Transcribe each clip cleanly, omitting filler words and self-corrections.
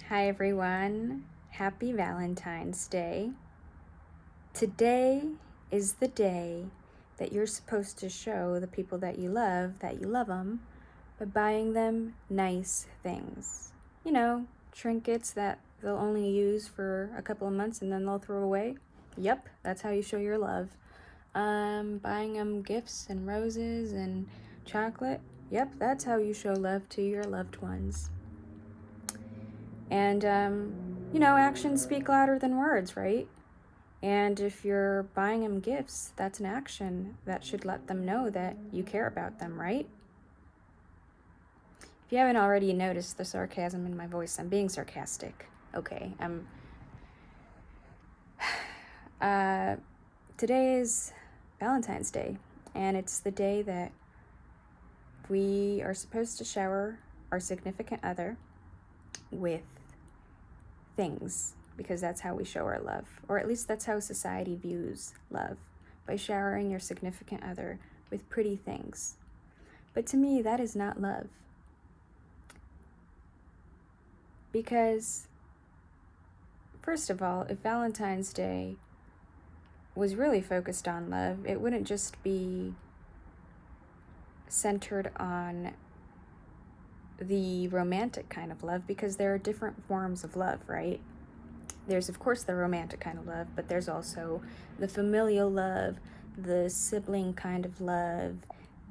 Hi everyone, happy Valentine's Day. Today is the day that you're supposed to show the people that you love them by buying them nice things. Trinkets that they'll only use for a couple of months and then they'll throw away. Yep, that's how you show your love. Buying them gifts and roses and chocolate. Yep, that's how you show love to your loved ones. And, actions speak louder than words, right? And if you're buying them gifts, that's an action that should let them know that you care about them, right? If you haven't already noticed the sarcasm in my voice, I'm being sarcastic. Okay, today is Valentine's Day, and it's the day that we are supposed to shower our significant other with things, because that's how we show our love, or at least that's how society views love, by showering your significant other with pretty things. But to me, that is not love. Because, first of all, if Valentine's Day was really focused on love, it wouldn't just be centered on the romantic kind of love, because there are different forms of love, right? There's, of course, the romantic kind of love, but there's also the familial love, the sibling kind of love,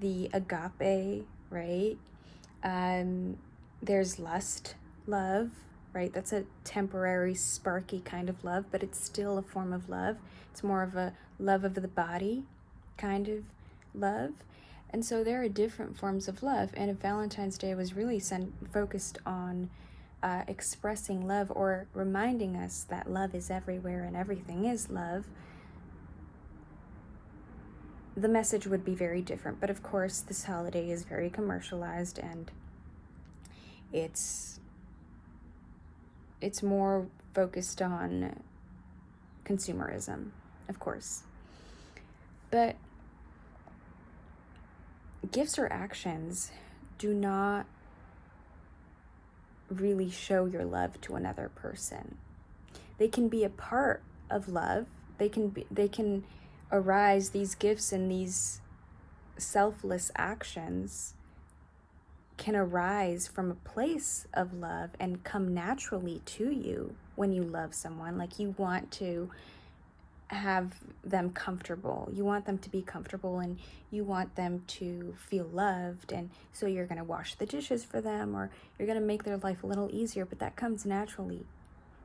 the agape, right? There's lust love, right? That's a temporary, sparky kind of love, but it's still a form of love. It's more of a love of the body kind of love. And so there are different forms of love. And if Valentine's Day was really focused on expressing love, or reminding us that love is everywhere and everything is love, the message would be very different. But of course, this holiday is very commercialized, and it's more focused on consumerism, of course. But gifts or actions do not really show your love to another person. They can be a part of love. They can arise, these gifts and these selfless actions can arise from a place of love and come naturally to you when you love someone. Like, you want to have them comfortable. You want them to be comfortable, and you want them to feel loved, and so you're going to wash the dishes for them, or you're going to make their life a little easier, but that comes naturally.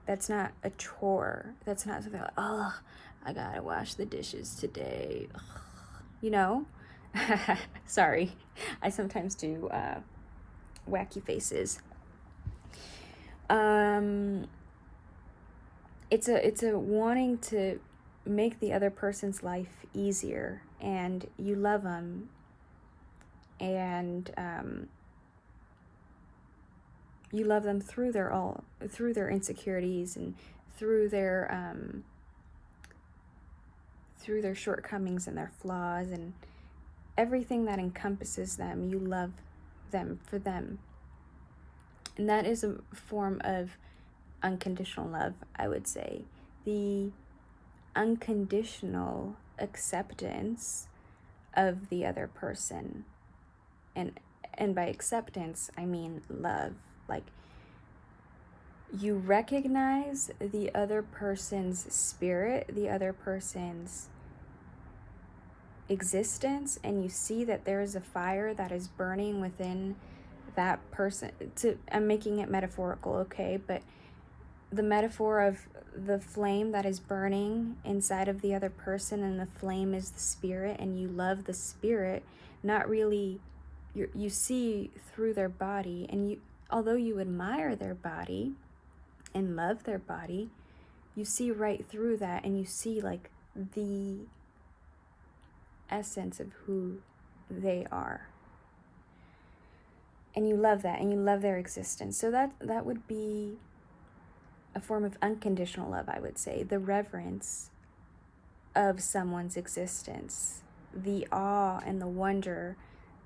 That's not a chore. That's not something like, oh, I gotta wash the dishes today. Ugh. Sorry. I sometimes do wacky faces. It's a wanting to make the other person's life easier, and you love them, and you love them through their insecurities, and through their shortcomings and their flaws and everything that encompasses them. You love them for them. And that is a form of unconditional love, I would say. The unconditional acceptance of the other person. And by acceptance, I mean love. Like, you recognize the other person's spirit, the other person's existence, and you see that there is a fire that is burning within that person. I'm making it metaphorical, okay? But the metaphor of the flame that is burning inside of the other person, and the flame is the spirit, and you love the spirit, not really, you see through their body, and although you admire their body and love their body, you see right through that, and you see like the essence of who they are. And you love that, and you love their existence. So that would be a form of unconditional love, I would say. The reverence of someone's existence, the awe and the wonder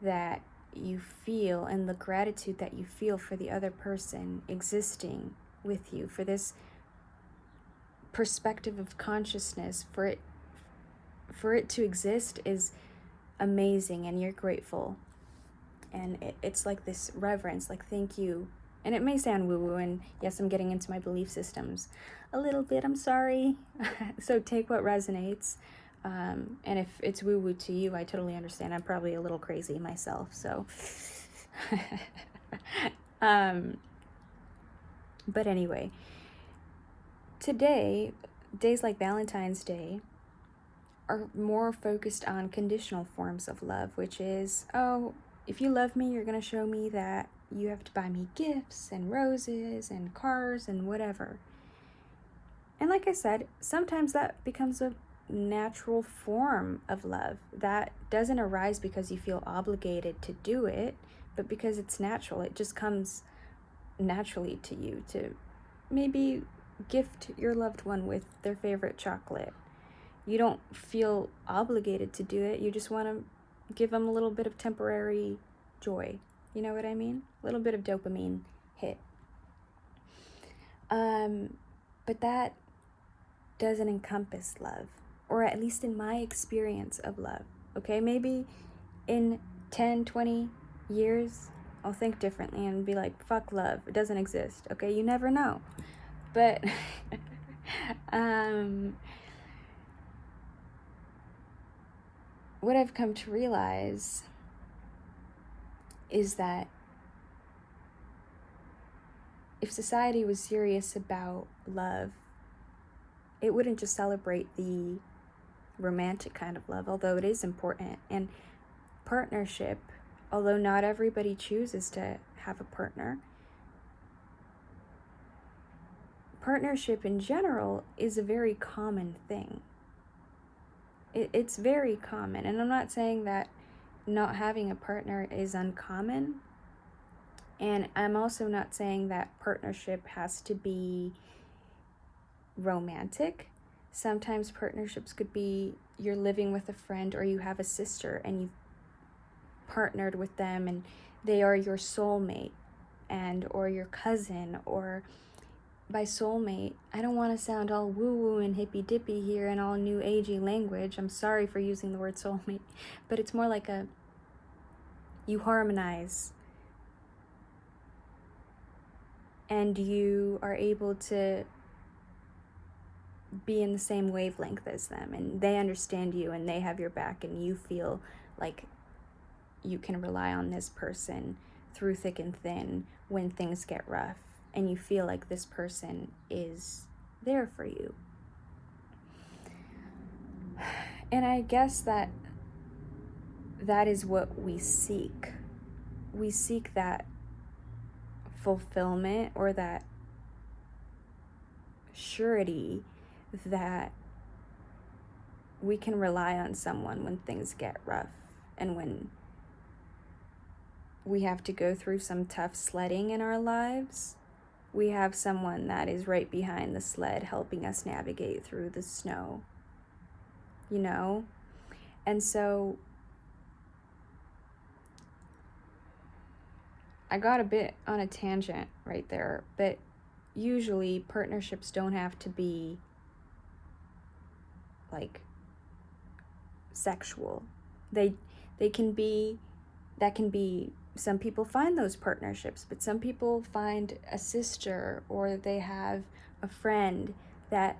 that you feel, and the gratitude that you feel for the other person existing with you, for this perspective of consciousness, for it to exist is amazing, and you're grateful. And it's like this reverence, like thank you. And it may sound woo-woo, and yes, I'm getting into my belief systems a little bit, I'm sorry. So take what resonates. And if it's woo-woo to you, I totally understand. I'm probably a little crazy myself, so. But anyway, today, days like Valentine's Day are more focused on conditional forms of love, which is, oh, if you love me, you're going to show me that you have to buy me gifts and roses and cars and whatever. And like I said, sometimes that becomes a natural form of love that doesn't arise because you feel obligated to do it, but because it's natural. It just comes naturally to you to maybe gift your loved one with their favorite chocolate. You don't feel obligated to do it. You just want to give them a little bit of temporary joy. You know what I mean? A little bit of dopamine hit. But that doesn't encompass love, or at least in my experience of love. Okay, maybe in 10, 20 years, I'll think differently and be like, fuck love, it doesn't exist. Okay, you never know. But what I've come to realize is that if society was serious about love, it wouldn't just celebrate the romantic kind of love, although it is important. And partnership, although not everybody chooses to have a partner, partnership in general is a very common thing. It's very common. And I'm not saying that not having a partner is uncommon. And I'm also not saying that partnership has to be romantic. Sometimes partnerships could be you're living with a friend, or you have a sister and you've partnered with them and they are your soulmate, and or your cousin. Or by soulmate, I don't want to sound all woo-woo and hippy-dippy here and all new agey language. I'm sorry for using the word soulmate, but it's more like you harmonize and you are able to be in the same wavelength as them, and they understand you and they have your back, and you feel like you can rely on this person through thick and thin when things get rough, and you feel like this person is there for you. And I guess that is what we seek. We seek that fulfillment, or that surety that we can rely on someone when things get rough, and when we have to go through some tough sledding in our lives, we have someone that is right behind the sled helping us navigate through the snow, you know? And so I got a bit on a tangent right there, but usually partnerships don't have to be like sexual. They can be, that can be, some people find those partnerships, but some people find a sister, or they have a friend that,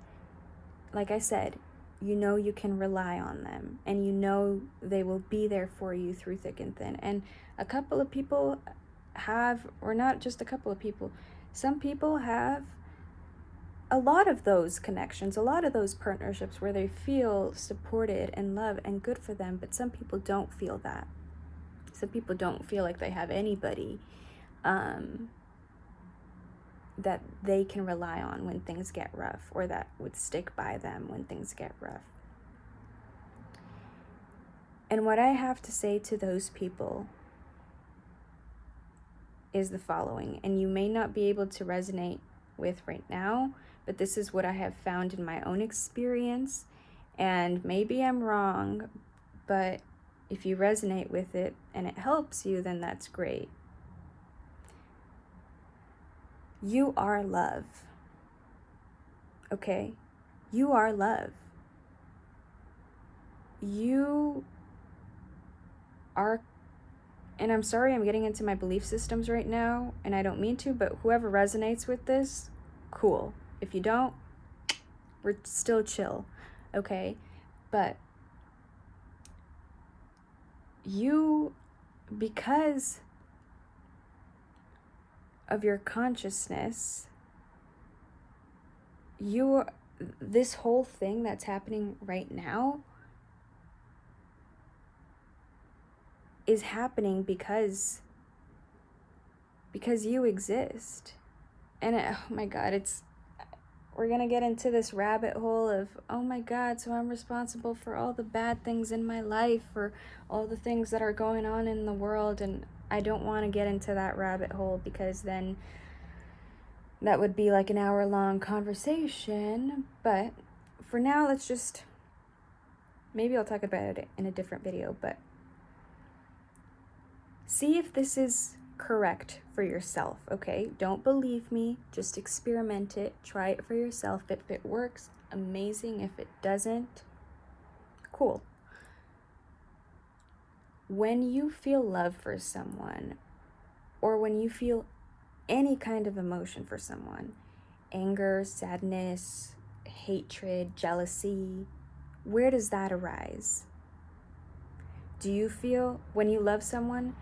like I said, you know you can rely on them, and you know they will be there for you through thick and thin. And a couple of people have, or not just a couple of people, some people have a lot of those connections, a lot of those partnerships where they feel supported and loved and good for them, but some people don't feel that. Some people don't feel like they have anybody that they can rely on when things get rough, or that would stick by them when things get rough. And what I have to say to those people is the following, and you may not be able to resonate with right now, but this is what I have found in my own experience, and maybe I'm wrong, but if you resonate with it and it helps you, then that's great. You are love. Okay? You are love. You are, and I'm sorry I'm getting into my belief systems right now, and I don't mean to, but whoever resonates with this, cool. If you don't, we're still chill, okay? But you, because of your consciousness, this whole thing that's happening right now is happening because you exist. And oh my God, we're gonna get into this rabbit hole of, oh my God, so I'm responsible for all the bad things in my life, for all the things that are going on in the world. And I don't want to get into that rabbit hole, because then that would be like an hour-long conversation. But for now, let's just, maybe I'll talk about it in a different video, but see if this is correct for yourself, okay? Don't believe me, just experiment it, try it for yourself. If it works, amazing. If it doesn't, cool. When you feel love for someone, or when you feel any kind of emotion for someone, anger, sadness, hatred, jealousy, where does that arise? Do you feel, when you love someone,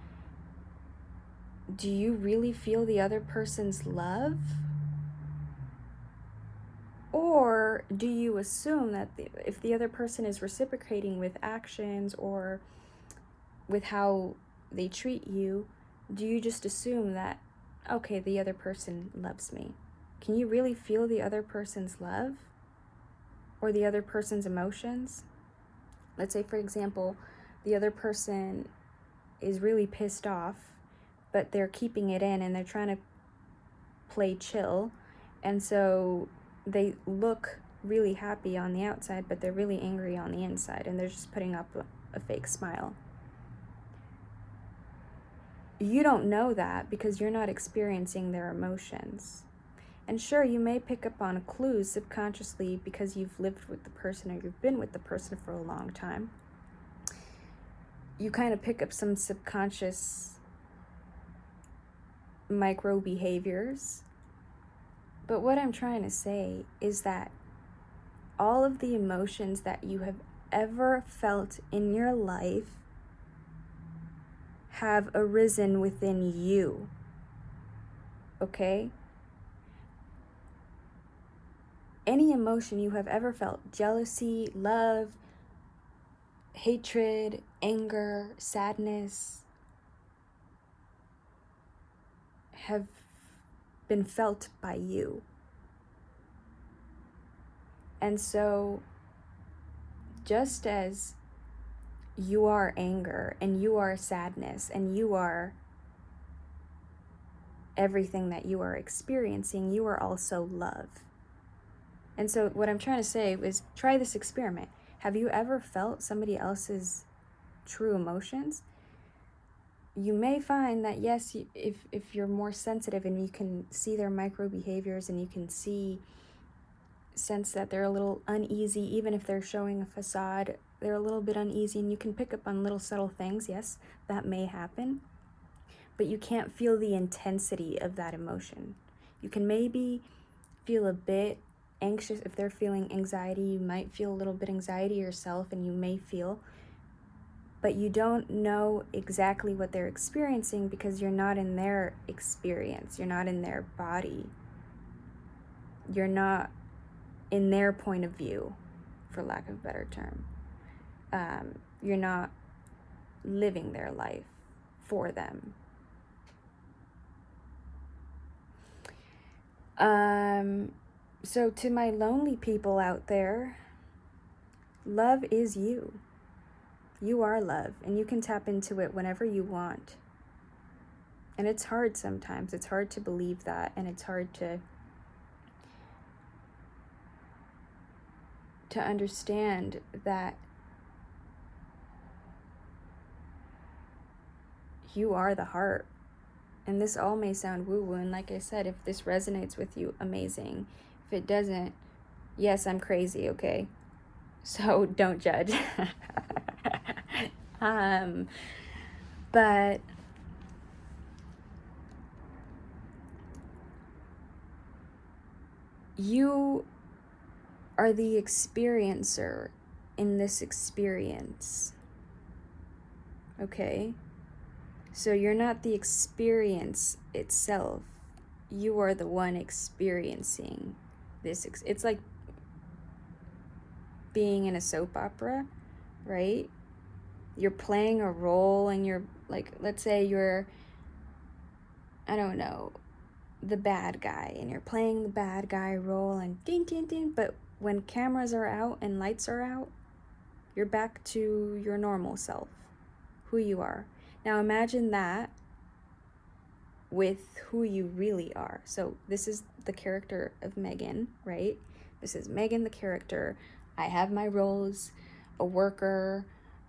do you really feel the other person's love? Or do you assume that if the other person is reciprocating with actions or with how they treat you, do you just assume that, okay, the other person loves me? Can you really feel the other person's love or the other person's emotions? Let's say, for example, the other person is really pissed off, but they're keeping it in and they're trying to play chill. And so they look really happy on the outside, but they're really angry on the inside, and they're just putting up a fake smile. You don't know that because you're not experiencing their emotions. And sure, you may pick up on clues subconsciously because you've lived with the person or you've been with the person for a long time. You kind of pick up some subconscious micro behaviors. But what I'm trying to say is that all of the emotions that you have ever felt in your life have arisen within you. Okay? Any emotion you have ever felt, jealousy, love, hatred, anger, sadness, have been felt by you. And so, just as you are anger and you are sadness and you are everything that you are experiencing, you are also love. And so what I'm trying to say is, try this experiment. Have you ever felt somebody else's true emotions? You may find that yes, if you're more sensitive and you can see their micro behaviors and you can sense that they're a little uneasy, even if they're showing a facade, they're a little bit uneasy, and you can pick up on little subtle things. Yes, that may happen, but you can't feel the intensity of that emotion. You can maybe feel a bit anxious. If they're feeling anxiety, you might feel a little bit anxiety yourself, and you may feel, but you don't know exactly what they're experiencing because you're not in their experience. You're not in their body. You're not in their point of view, for lack of a better term. You're not living their life for them. So to my lonely people out there, love is you. You are love, and you can tap into it whenever you want. And it's hard sometimes. It's hard to believe that, and it's hard to understand that you are the heart And this all may sound woo-woo, and like I said, if this resonates with you, amazing. If it doesn't, yes, I'm crazy, okay? So don't judge. But you are the experiencer in this experience, okay? So you're not the experience itself. You are the one experiencing this. It's like being in a soap opera, right? You're playing a role, and you're like, let's say you're, I don't know, the bad guy, and you're playing the bad guy role, and ding, ding, ding. But when cameras are out and lights are out, you're back to your normal self, who you are. Now imagine that with who you really are. So this is the character of Megan, right? This is Megan, the character. I have my roles: a worker,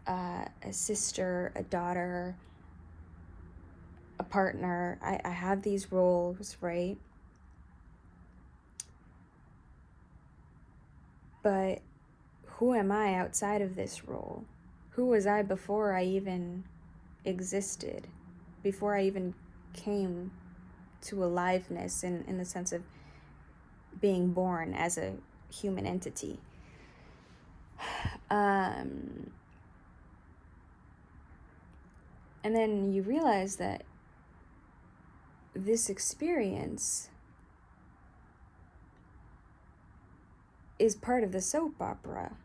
a sister, a daughter, a partner. I have these roles, right? But who am I outside of this role? Who was I before I even existed? Before I even came to aliveness in the sense of being born as a human entity. And then you realize that this experience is part of the soap opera.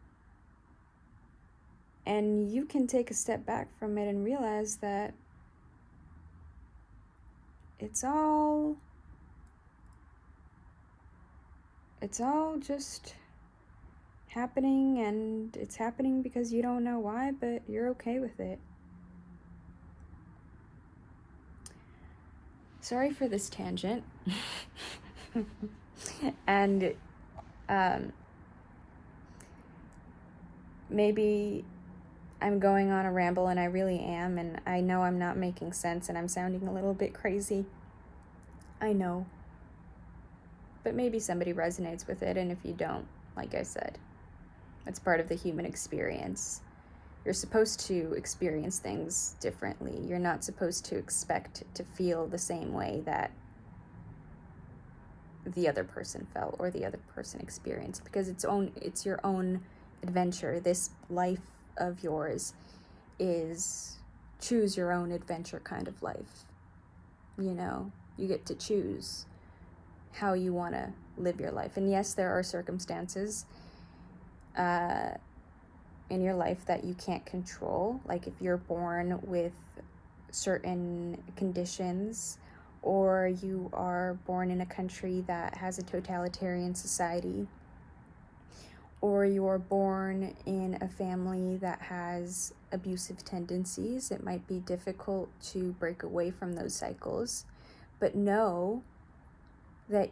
And you can take a step back from it and realize that it's all just happening, and it's happening because you don't know why, but you're okay with it. Sorry for this tangent. And maybe I'm going on a ramble, and I really am, and I know I'm not making sense, and I'm sounding a little bit crazy. I know. But maybe somebody resonates with it, and if you don't, like I said, it's part of the human experience. You're supposed to experience things differently. You're not supposed to expect to feel the same way that the other person felt or the other person experienced, because it's your own adventure. This life of yours is choose your own adventure kind of life. You know, you get to choose how you want to live your life. And yes, there are circumstances in your life that you can't control, like if you're born with certain conditions, or you are born in a country that has a totalitarian society, or you're born in a family that has abusive tendencies. It might be difficult to break away from those cycles, but know that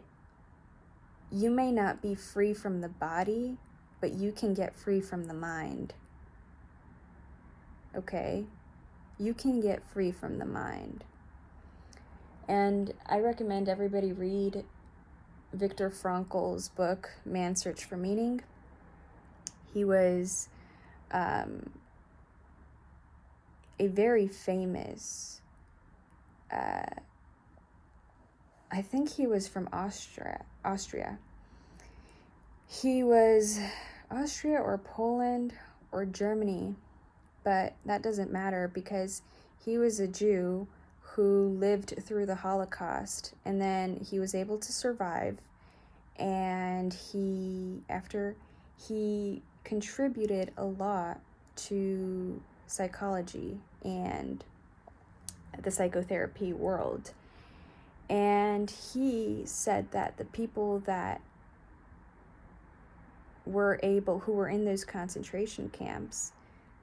you may not be free from the body, but you can get free from the mind. Okay? You can get free from the mind. And I recommend everybody read Viktor Frankl's book, Man's Search for Meaning. He was a very famous, I think he was from Austria. He was Austria or Poland or Germany, but that doesn't matter, because he was a Jew who lived through the Holocaust, and then he was able to survive, and he contributed a lot to psychology and the psychotherapy world. And he said that the people that who were in those concentration camps,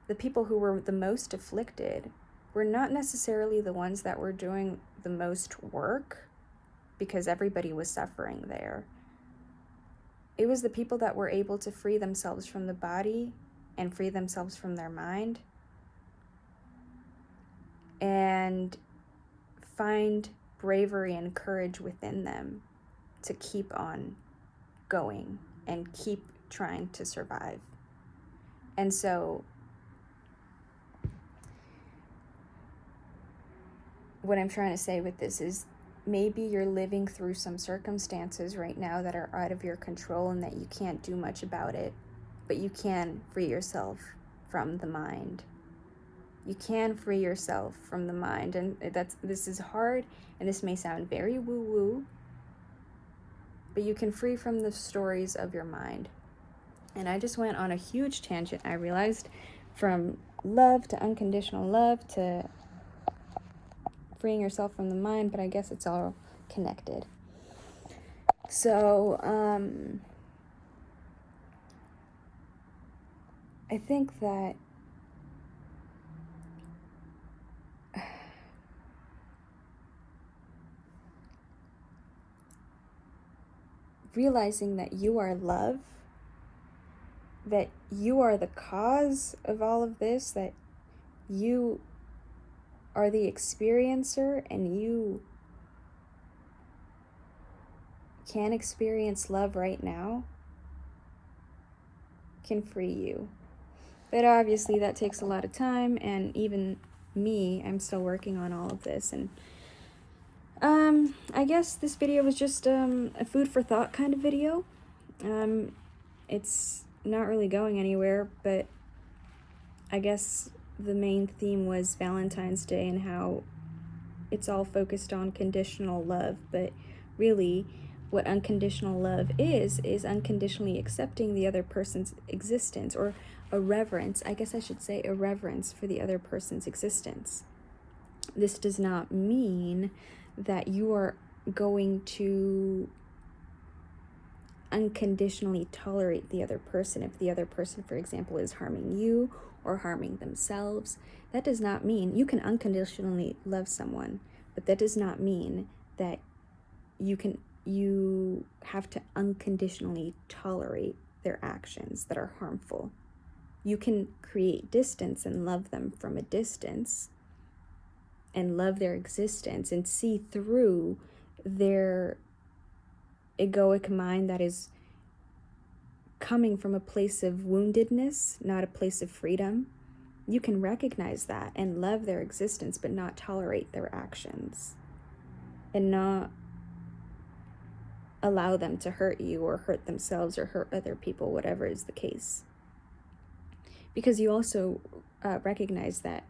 the people who were the most afflicted were not necessarily the ones that were doing the most work, because everybody was suffering there. It was the people that were able to free themselves from the body and free themselves from their mind and find bravery and courage within them to keep on going and keep trying to survive. And so what I'm trying to say with this is, maybe you're living through some circumstances right now that are out of your control and that you can't do much about it, but you can free yourself from the mind. You can free yourself from the mind. And this is hard, and this may sound very woo-woo, but you can free from the stories of your mind. And I just went on a huge tangent, I realized, from love to unconditional love to freeing yourself from the mind, but I guess it's all connected. So, I think that realizing that you are love, that you are the cause of all of this, that you are the experiencer and you can experience love right now, can free you. But obviously that takes a lot of time, and even me, I'm still working on all of this. And I guess this video was just a food for thought kind of video. It's not really going anywhere, but I guess the main theme was Valentine's Day and how it's all focused on conditional love. But really, what unconditional love is unconditionally accepting the other person's existence, or a reverence. I guess I should say a reverence for the other person's existence. This does not mean that you are going to unconditionally tolerate the other person. If the other person, for example, is harming you or harming themselves, that does not mean you can unconditionally love someone, but that does not mean that you have to unconditionally tolerate their actions that are harmful. You can create distance and love them from a distance, and love their existence and see through their egoic mind that is coming from a place of woundedness, not a place of freedom. You can recognize that and love their existence, but not tolerate their actions, and not allow them to hurt you or hurt themselves or hurt other people, whatever is the case. Because you also recognize that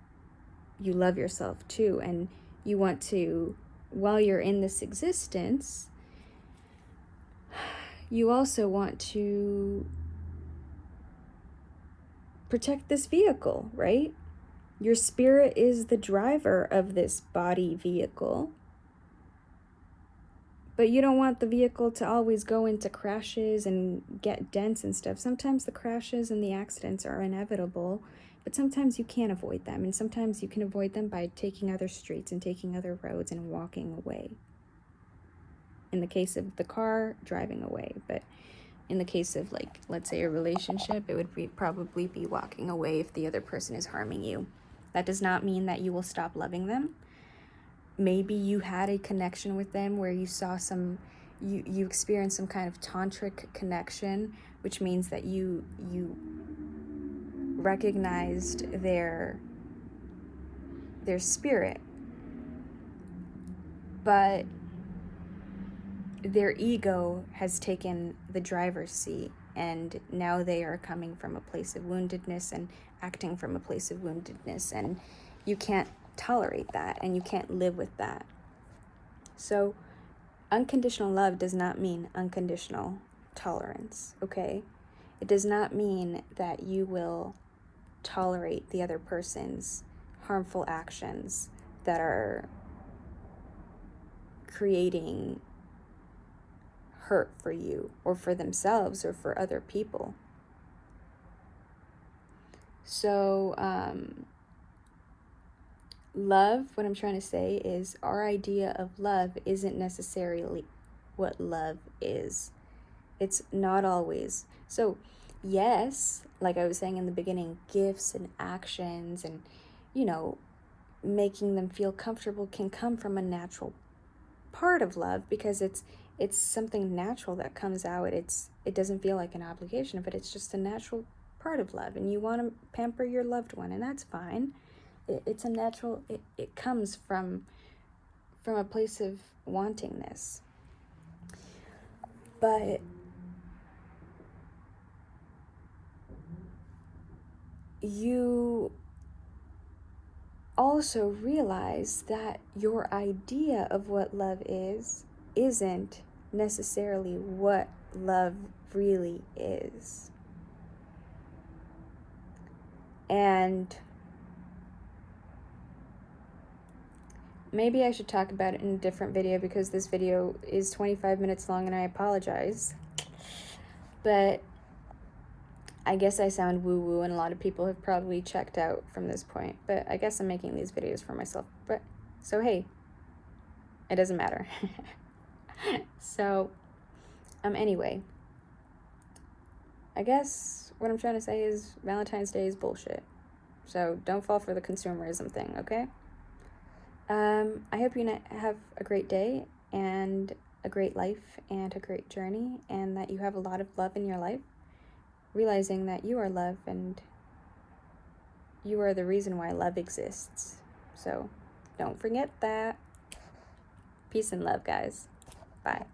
you love yourself too, and you want to, while you're in this existence, you also want to protect this vehicle, right? Your spirit is the driver of this body vehicle, but you don't want the vehicle to always go into crashes and get dents and stuff. Sometimes the crashes and the accidents are inevitable, but sometimes you can't avoid them, and sometimes you can avoid them by taking other streets and taking other roads and walking away. In the case of the car, driving away. But in the case of, like, let's say a relationship, it would probably be walking away if the other person is harming you. That does not mean that you will stop loving them. Maybe you had a connection with them where you saw you experienced some kind of tantric connection, which means that you recognized their spirit, but their ego has taken the driver's seat, and now they are coming from a place of woundedness and acting from a place of woundedness, and you can't tolerate that, and you can't live with that. So unconditional love does not mean unconditional tolerance, okay? It does not mean that you will tolerate the other person's harmful actions that are creating hurt for you or for themselves or for other people. So love, what I'm trying to say is, our idea of love isn't necessarily what love is. It's not always. So yes, like I was saying in the beginning, gifts and actions and, making them feel comfortable can come from a natural part of love because it's something natural that comes out. It doesn't feel like an obligation, but it's just a natural part of love, and you want to pamper your loved one, and that's fine. It's a natural, it comes from a place of wanting this. But you also realize that your idea of what love isn't necessarily what love really is. And maybe I should talk about it in a different video because this video is 25 minutes long and I apologize. But I guess I sound woo-woo and a lot of people have probably checked out from this point. But I guess I'm making these videos for myself. But so hey, it doesn't matter. So, anyway, I guess what I'm trying to say is Valentine's Day is bullshit. So don't fall for the consumerism thing, okay? I hope you have a great day and a great life and a great journey, and that you have a lot of love in your life, realizing that you are love and you are the reason why love exists. So don't forget that. Peace and love, guys. Bye.